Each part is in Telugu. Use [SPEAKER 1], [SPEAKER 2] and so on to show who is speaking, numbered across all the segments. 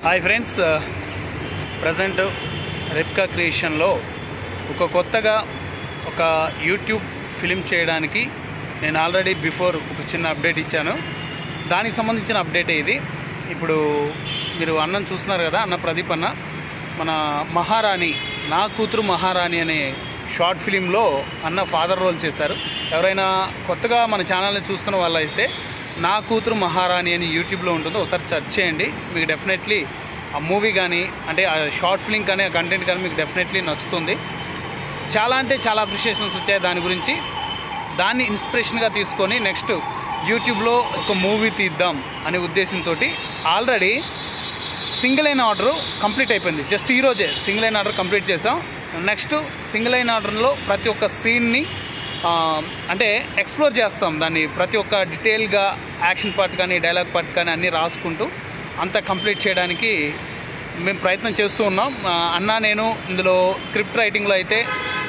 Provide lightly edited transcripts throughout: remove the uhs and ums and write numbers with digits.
[SPEAKER 1] హాయ్ ఫ్రెండ్స్, ప్రజెంట్ రెప్కా క్రియేషన్లో కొత్తగా ఒక యూట్యూబ్ ఫిలిం చేయడానికి నేను ఆల్రెడీ బిఫోర్ ఒక చిన్న అప్డేట్ ఇచ్చాను. దానికి సంబంధించిన అప్డేటే ఇది. ఇప్పుడు మీరు అన్నను చూస్తున్నారు కదా, అన్న ప్రదీప్ అన్న మన మహారాణి, నా కూతురు మహారాణి అనే షార్ట్ ఫిలింలో అన్న ఫాదర్ రోల్ చేశారు. ఎవరైనా కొత్తగా మన ఛానల్ని చూస్తున్న వాళ్ళు అయితే నా కూతురు మహారాణి అని యూట్యూబ్లో ఉంటుందో ఒకసారి సెర్చ్ చేయండి. మీకు డెఫినెట్లీ ఆ మూవీ కానీ అంటే ఆ షార్ట్ ఫిలిం కానీ ఆ కంటెంట్ కానీ మీకు డెఫినెట్లీ నచ్చుతుంది. చాలా అంటే చాలా అప్రిషియేషన్స్ వచ్చాయి దాని గురించి. దాన్ని ఇన్స్పిరేషన్గా తీసుకొని నెక్స్ట్ యూట్యూబ్లో ఒక మూవీ తీద్దాం అనే ఉద్దేశంతో already single line order complete అయిపోయింది. జస్ట్ ఈరోజే సింగిల్ లైన్ ఆర్డర్ కంప్లీట్ చేసాం. నెక్స్ట్ సింగిల్ లైన్ ఆర్డర్లో ప్రతి ఒక్క సీన్ని అంటే ఎక్స్ప్లోర్ చేస్తాం. దాన్ని ప్రతి ఒక్క డీటెయిల్గా యాక్షన్ పార్ట్ కానీ డైలాగ్ పార్ట్ కానీ అన్నీ రాసుకుంటూ అంతా కంప్లీట్ చేయడానికి మేము ప్రయత్నం చేస్తూ ఉన్నాం. అన్న నేను ఇందులో స్క్రిప్ట్ రైటింగ్లో అయితే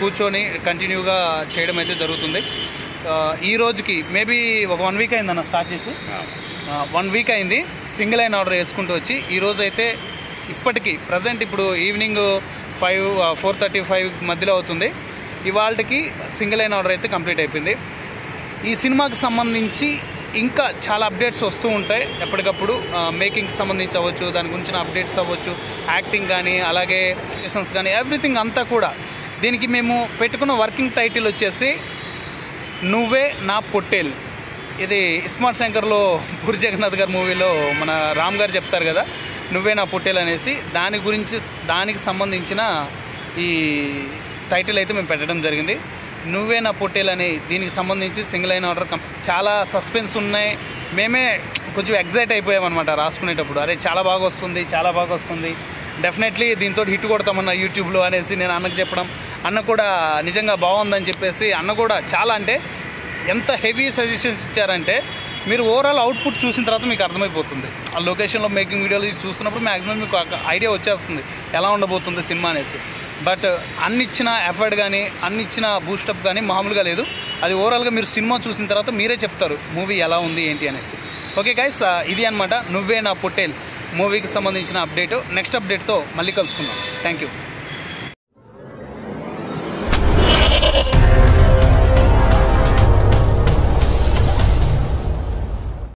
[SPEAKER 1] కూర్చొని కంటిన్యూగా చేయడం అయితే జరుగుతుంది. ఈ రోజుకి మేబీ ఒక 1 వీక్ అయింది అన్న స్టార్ట్ చేసి. 1 వీక్ అయింది సింగిల్ లైన్ ఆర్డర్ వేసుకుంటూ వచ్చి. ఈరోజు అయితే ఇప్పటికీ ప్రజెంట్ ఇప్పుడు ఈవినింగ్ 4:35 మధ్యలో అవుతుంది. ఇవాళకి సింగిల్ లైన్ ఆర్డర్ అయితే కంప్లీట్ అయిపోయింది. ఈ సినిమాకి సంబంధించి ఇంకా చాలా అప్డేట్స్ వస్తూ ఉంటాయి ఎప్పటికప్పుడు. మేకింగ్కి సంబంధించి అవ్వచ్చు, దాని గురించిన అప్డేట్స్ అవ్వచ్చు, యాక్టింగ్ కానీ అలాగే లెసన్స్ కానీ ఎవ్రీథింగ్ అంతా కూడా. దీనికి మేము పెట్టుకున్న వర్కింగ్ టైటిల్ వచ్చేసి నువ్వే నా పొట్టేల్. ఇది ఇస్మార్ట్ శంకర్లో పూరి జగన్నాథ్ గారి మూవీలో మన రామ్ గారు చెప్తారు కదా, నువ్వే నా పొట్టేల్ అనేసి. దానికి సంబంధించిన ఈ టైటిల్ అయితే మేము పెట్టడం జరిగింది. నువ్వే నా పొట్టేల్ అని దీనికి సంబంధించి సింగిల్ లైన్ ఆర్డర్ చాలా సస్పెన్స్ ఉన్నాయి. మేమే కొంచెం ఎగ్జైట్ అయిపోయామన్నమాట రాసుకునేటప్పుడు. అరే చాలా బాగా వస్తుంది, డెఫినెట్లీ దీంతో హిట్ కొడతామన్న యూట్యూబ్లో అనేసి నేను అన్నకు చెప్పడం. అన్న కూడా నిజంగా బాగుందని చెప్పేసి అన్న కూడా చాలా అంటే ఎంత హెవీ సజెషన్స్ ఇచ్చారంటే మీరు ఓవరాల్ అవుట్పుట్ చూసిన తర్వాత మీకు అర్థమైపోతుంది. ఆ లొకేషన్లో మేకింగ్ వీడియోలు చూస్తున్నప్పుడు మ్యాక్సిమం మీకు ఐడియా వచ్చేస్తుంది ఎలా ఉండబోతుంది సినిమా అనేసి. బట్ అన్నిచ్చిన ఎఫర్ట్ కానీ అన్నిచ్చిన బూస్టప్ కానీ మామూలుగా లేదు. అది ఓవరాల్గా మీరు సినిమా చూసిన తర్వాత మీరే చెప్తారు మూవీ ఎలా ఉంది ఏంటి అనేసి. ఓకే గైస్, ఇది అనమాట నువ్వే నా పొట్టేల్ మూవీకి సంబంధించిన అప్డేట్. నెక్స్ట్ అప్డేట్తో మళ్ళీ కలుసుకుందాం. Thank you.